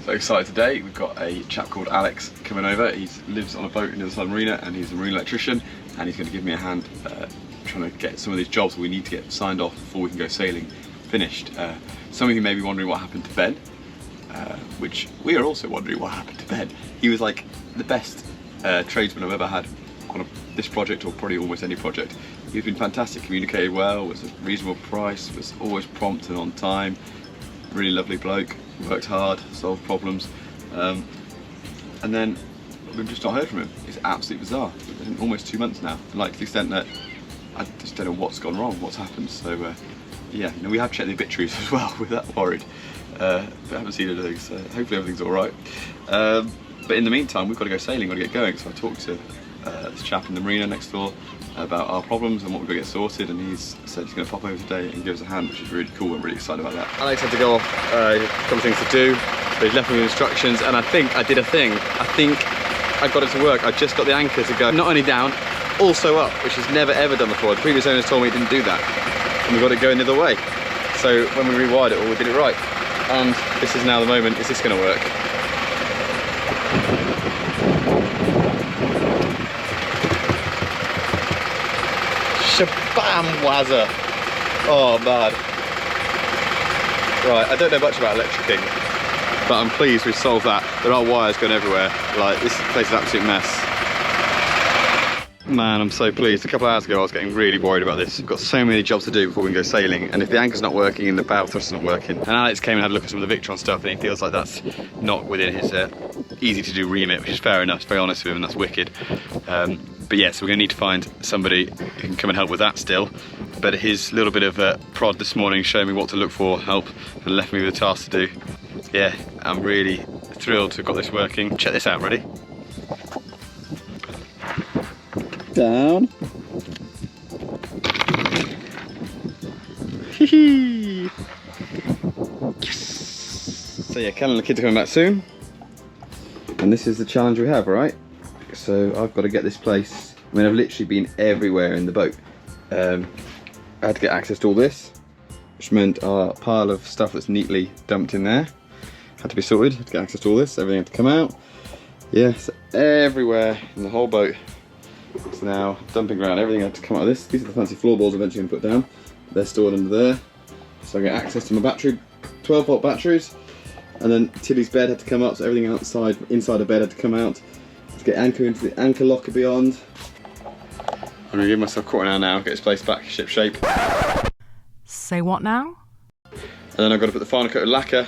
So excited today, we've got a chap called Alex coming over. He lives on a boat in the Southern Marina and he's a marine electrician, and he's going to give me a hand trying to get some of these jobs we need to get signed off before we can go sailing finished. Some of you may be wondering what happened to Ben, which we are also wondering what happened to Ben. He was like the best tradesman I've ever had on this project, or probably almost any project. He's been fantastic, communicated well, was a reasonable price, was always prompt and on time, really lovely bloke, worked hard, solved problems, and then we've just not heard from him. It's absolutely bizarre. It's been almost 2 months now, and like to the extent that I just don't know what's gone wrong, what's happened. So yeah, we have checked the obituaries as well, we're that worried, but haven't seen anything, so hopefully everything's alright. But in the meantime, we've got to go sailing, we've got to get going. So I talked to this chap in the marina next door about our problems and what we've got to get sorted, and he's said he's going to pop over today and give us a hand, which is really cool. I'm really excited about that. Alex had to go off, a couple of things to do, but he's left me with instructions, and I think I did a thing. I think I got it to work. I just got the anchor to go not only down, also up, which he's never ever done before. The previous owners told me he didn't do that, and we got it going the other way. So when we rewired it all, we did it right. And this is now the moment. Is this going to work? Shabam wazza! Oh man. Right, I don't know much about electricing, but I'm pleased we've solved that. There are wires going everywhere. Like, this place is an absolute mess. Man, I'm so pleased. A couple of hours ago I was getting really worried about this. We've got so many jobs to do before we can go sailing, and if the anchor's not working and the bow thrust's not working, and Alex came and had a look at some of the Victron stuff, and he feels like that's not within his easy to do remit, which is fair enough, to be honest with him, and that's wicked. But yeah, so we're going to need to find somebody who can come and help with that still. But his little bit of prod this morning, showing me what to look for, help, and left me with a task to do. Yeah, I'm really thrilled to have got this working. Check this out, ready? Down. Hee. Yes. So yeah, Cal and the kids are coming back soon, and this is the challenge we have, right? So I've got to get this place. I mean, I've literally been everywhere in the boat. I had to get access to all this, which meant our pile of stuff that's neatly dumped in there had to be sorted. Had to get access to all this. Everything had to come out. Yes, everywhere in the whole boat. It's now dumping ground. Everything had to come out of this. These are the fancy floorboards eventually going to put down. They're stored under there. So I get access to my battery, 12-volt batteries. And then Tilly's bed had to come up, so everything outside, inside the bed had to come out. To get anchor into the anchor locker beyond. I'm going to give myself a quarter an hour now, get this place back ship shape. Say what now? And then I've got to put the final coat of lacquer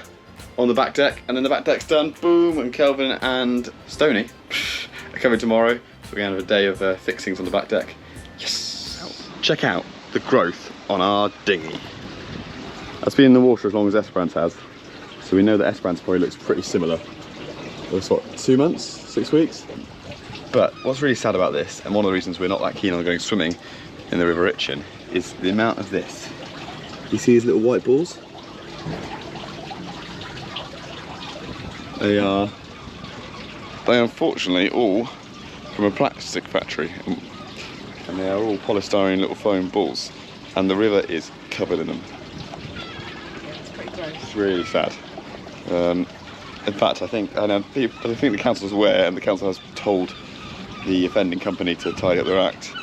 on the back deck, and then the back deck's done. Boom! And Kelvin and Stoney are coming tomorrow. So we're going to have a day of fixings on the back deck. Yes! Check out the growth on our dinghy. That's been in the water as long as Esperance has. So we know that Esperance probably looks pretty similar. It was what, 2 months, 6 weeks? But what's really sad about this, and one of the reasons we're not that keen on going swimming in the River Itchen, is the amount of this. You see these little white balls? They are unfortunately all from a plastic factory, and they are all polystyrene little foam balls, and the river is covered in them. It's pretty gross. It's really sad. In fact, I think the council's aware, and the council has told the offending company to tidy up their act,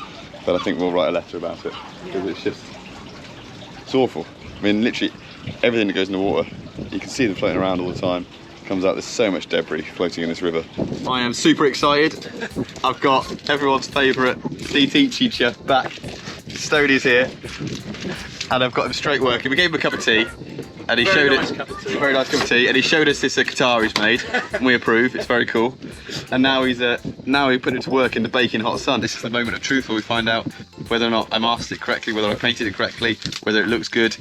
but I think we'll write a letter about it, because it's awful. I mean, literally everything that goes in the water, you can see them floating around all the time. Comes out, there's so much debris floating in this river. I am super excited. I've got everyone's favourite CT teacher back. Stoney's here, and I've got him straight working. We gave him a cup of tea, and he showed it. Very nice cup of tea, and he showed us this guitar he's made, and we approve. It's very cool. And now he put it to work in the baking hot sun. This is the moment of truth where we find out whether or not I mastered it correctly, whether I painted it correctly, whether it looks good.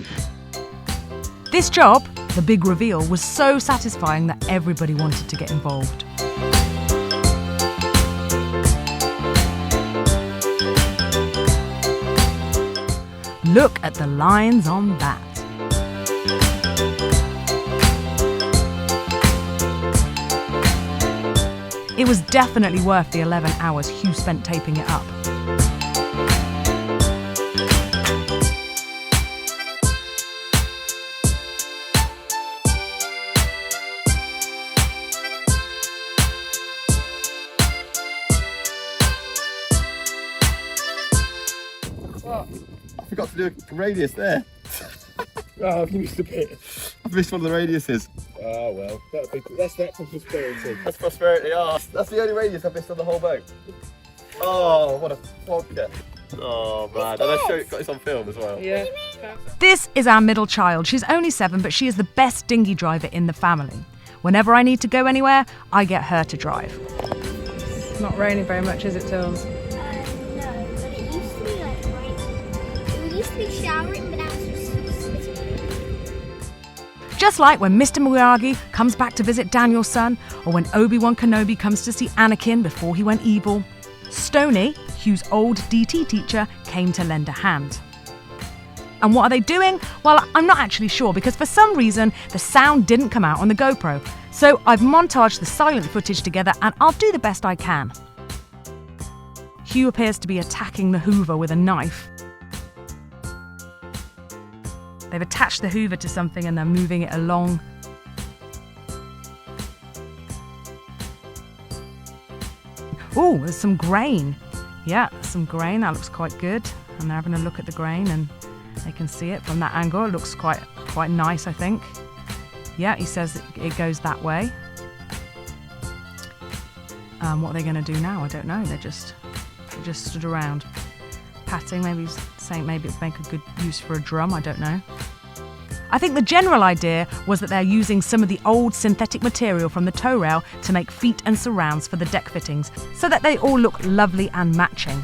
This job, the big reveal, was so satisfying that everybody wanted to get involved. Look at the lines on that. It was definitely worth the 11 hours Hugh spent taping it up. What? I forgot to do a radius there. Oh, you missed a bit. I've missed one of the radiuses. Oh well, that's for prosperity. That's prosperity. Oh, that's the only radius I've missed on the whole boat. Oh, what a vodka. Oh man, and I've got this on film as well. Yeah. This is our middle child. She's only 7, but she is the best dinghy driver in the family. Whenever I need to go anywhere, I get her to drive. It's not raining very much, is it, Tills? No, but it used to be like raining. We used to be showering, but now it's just spitting. Just like when Mr. Miyagi comes back to visit Daniel's son, or when Obi-Wan Kenobi comes to see Anakin before he went evil, Stoney, Hugh's old DT teacher, came to lend a hand. And what are they doing? Well, I'm not actually sure, because for some reason the sound didn't come out on the GoPro. So I've montaged the silent footage together and I'll do the best I can. Hugh appears to be attacking the Hoover with a knife. They've attached the Hoover to something and they're moving it along. Oh, there's some grain. Yeah, some grain. That looks quite good. And they're having a look at the grain and they can see it from that angle. It looks quite nice, I think. Yeah, he says it goes that way. What are they going to do now? I don't know. They just stood around patting. Maybe he's saying maybe it'd make a good use for a drum. I don't know. I think the general idea was that they're using some of the old synthetic material from the tow rail to make feet and surrounds for the deck fittings, so that they all look lovely and matching.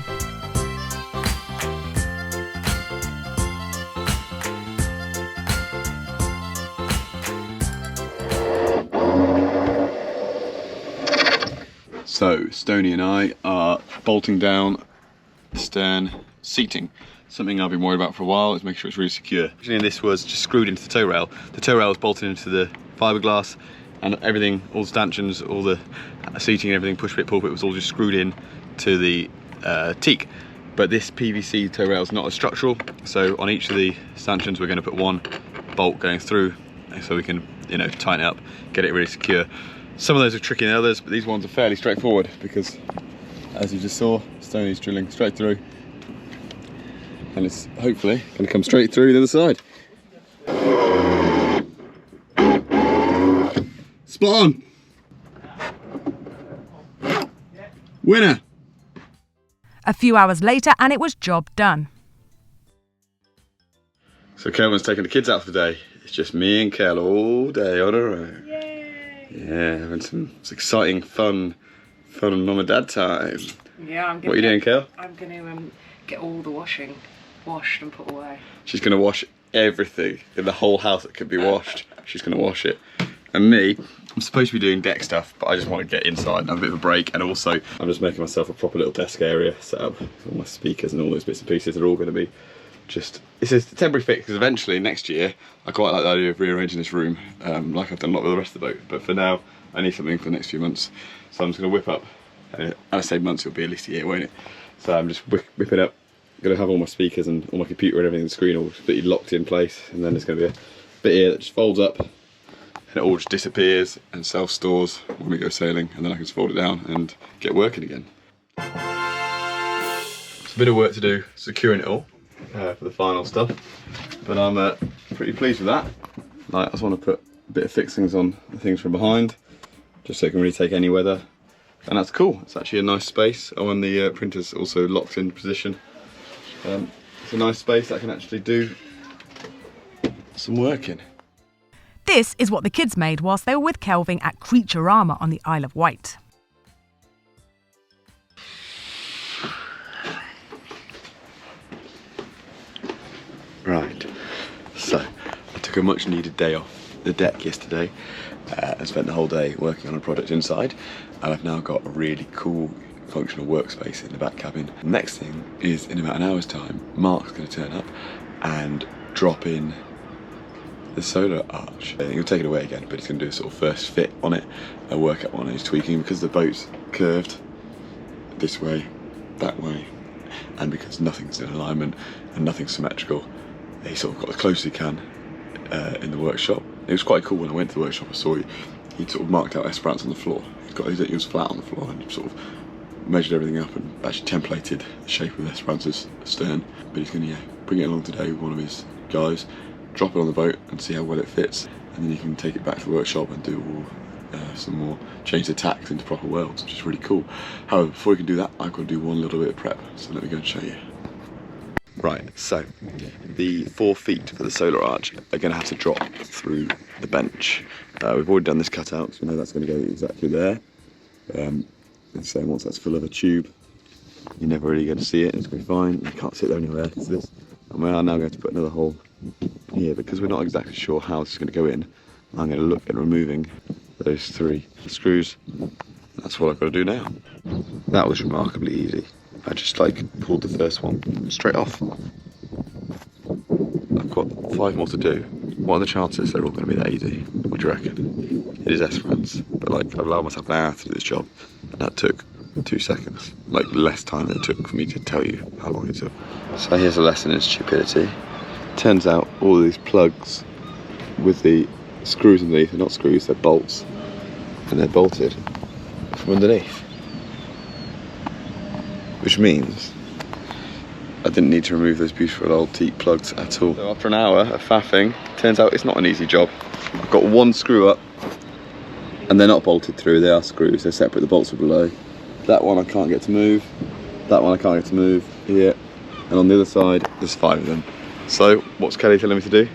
So Stoney and I are bolting down the stern seating. Something I've been worried about for a while is making sure it's really secure. Actually, this was just screwed into the tow rail. The tow rail was bolted into the fiberglass, and everything, all the stanchions, all the seating and everything, pushbit, pulpit, was all just screwed in to the teak. But this PVC tow rail is not as structural, so on each of the stanchions we're going to put one bolt going through, so we can, tighten it up, get it really secure. Some of those are trickier than others, but these ones are fairly straightforward because, as you just saw, Stoney's drilling straight through, and it's hopefully going to come straight through the other side. Spot on! Winner! A few hours later and it was job done. So Kelvin's taking the kids out for the day. It's just me and Kel all day on our own. Yeah, having some exciting, fun mum and dad time. Yeah, What are you doing, Kel? I'm going to get all the washing washed and put away. She's going to wash everything in the whole house that could be washed. She's going to wash it. And me, I'm supposed to be doing deck stuff, but I just want to get inside and have a bit of a break. And also, I'm just making myself a proper little desk area set up. All my speakers and all those bits and pieces are all going to be just... It's a temporary fix, because eventually, next year, I quite like the idea of rearranging this room, like I've done a lot with the rest of the boat. But for now, I need something for the next few months. So I'm just going to whip up. And I say months, it'll be at least a year, won't it? So I'm just whipping up. Going to have all my speakers and all my computer and everything, the screen all completely locked in place, and then there's going to be a bit here that just folds up and it all just disappears and self-stores when we go sailing, and then I can just fold it down and get working again. It's a bit of work to do securing it all for the final stuff, but I'm pretty pleased with that. Like, I just want to put a bit of fixings on the things from behind just so it can really take any weather, and that's cool. It's actually a nice space. Oh, and the printer's also locked in position. It's a nice space that I can actually do some work in. This is what the kids made whilst they were with Kelvin at Creaturama on the Isle of Wight. Right, so I took a much needed day off the deck yesterday and spent the whole day working on a project inside, and I've now got a really cool functional workspace in the back cabin. The next thing is, in about an hour's time, Mark's going to turn up and drop in the solar arch. He'll take it away again, but he's going to do a sort of first fit on it, a workout one, and he's tweaking because the boat's curved this way, that way, and because nothing's in alignment and nothing's symmetrical, he sort of got as close as he can in the workshop. It was quite cool when I went to the workshop. I saw he'd sort of marked out Esperance on the floor. He was flat on the floor and sort of measured everything up and actually templated the shape of Esperanza's stern. But he's going to bring it along today with one of his guys, drop it on the boat and see how well it fits, and then you can take it back to the workshop and do all some more, change the tacks into proper welds, which is really cool. However, before we can do that, I've got to do one little bit of prep, so let me go and show you. Right, so the 4 feet for the solar arch are going to have to drop through the bench. We've already done this cutout, so we know that's going to go exactly there. And so once that's full of a tube, you're never really going to see it, it's going to be fine. You can't sit there anywhere. It's this. And we are now going to put another hole here, because we're not exactly sure how this is going to go in. I'm going to look at removing those 3 screws. That's what I've got to do now. That was remarkably easy. I just pulled the first one straight off. I've got 5 more to do. What are the chances they're all going to be that easy? What do you reckon? It is Esperance, but I've allowed myself an hour to do this job, and that took 2 seconds. Less time than it took for me to tell you how long it took. So here's a lesson in stupidity. Turns out all of these plugs with the screws underneath are not screws, they're bolts, and they're bolted from underneath, which means I didn't need to remove those beautiful old teak plugs at all. So after an hour of faffing, turns out it's not an easy job. I've got 1 screw up, and they're not bolted through, they are screws, they're separate, the bolts are below. That one I can't get to move, that one I can't get to move, here, and on the other side there's 5 of them. So what's Kelly telling me to do?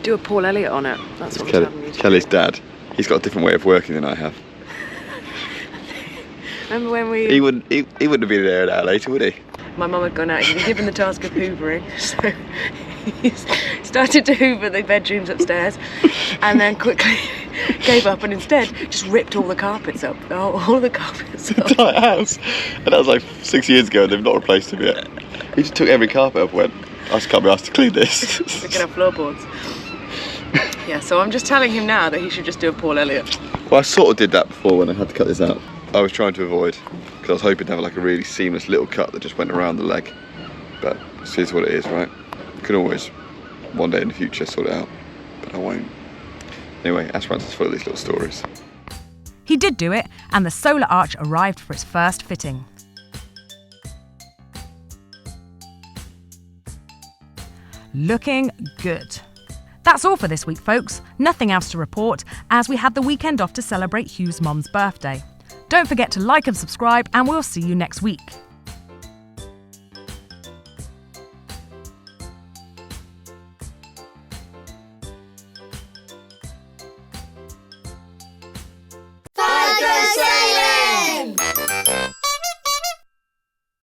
Do a Paul Elliott on it. That's what I'm telling you to Kelly's do. dad. He's got a different way of working than I have. Remember when we... He wouldn't have been there an hour later, would he? My mum had gone out, he'd been given the task of hoovering, so he's started to hoover the bedrooms upstairs and then quickly gave up and instead just ripped all the carpets up, all the carpets up. Entire house. And that was 6 years ago and they've not replaced him yet. He just took every carpet up and went, I just can't be asked to clean this. We can have floorboards. Yeah, so I'm just telling him now that he should just do a Paul Elliott. Well, I sort of did that before when I had to cut this out. I was trying to avoid, because I was hoping to have a really seamless little cut that just went around the leg. But this is what it is, right? You can always, one day in the future, sort it out, but I won't. Anyway, Esperance is full of these little stories. He did do it, and the solar arch arrived for its first fitting. Looking good. That's all for this week, folks. Nothing else to report, as we had the weekend off to celebrate Hugh's mum's birthday. Don't forget to like and subscribe, and we'll see you next week.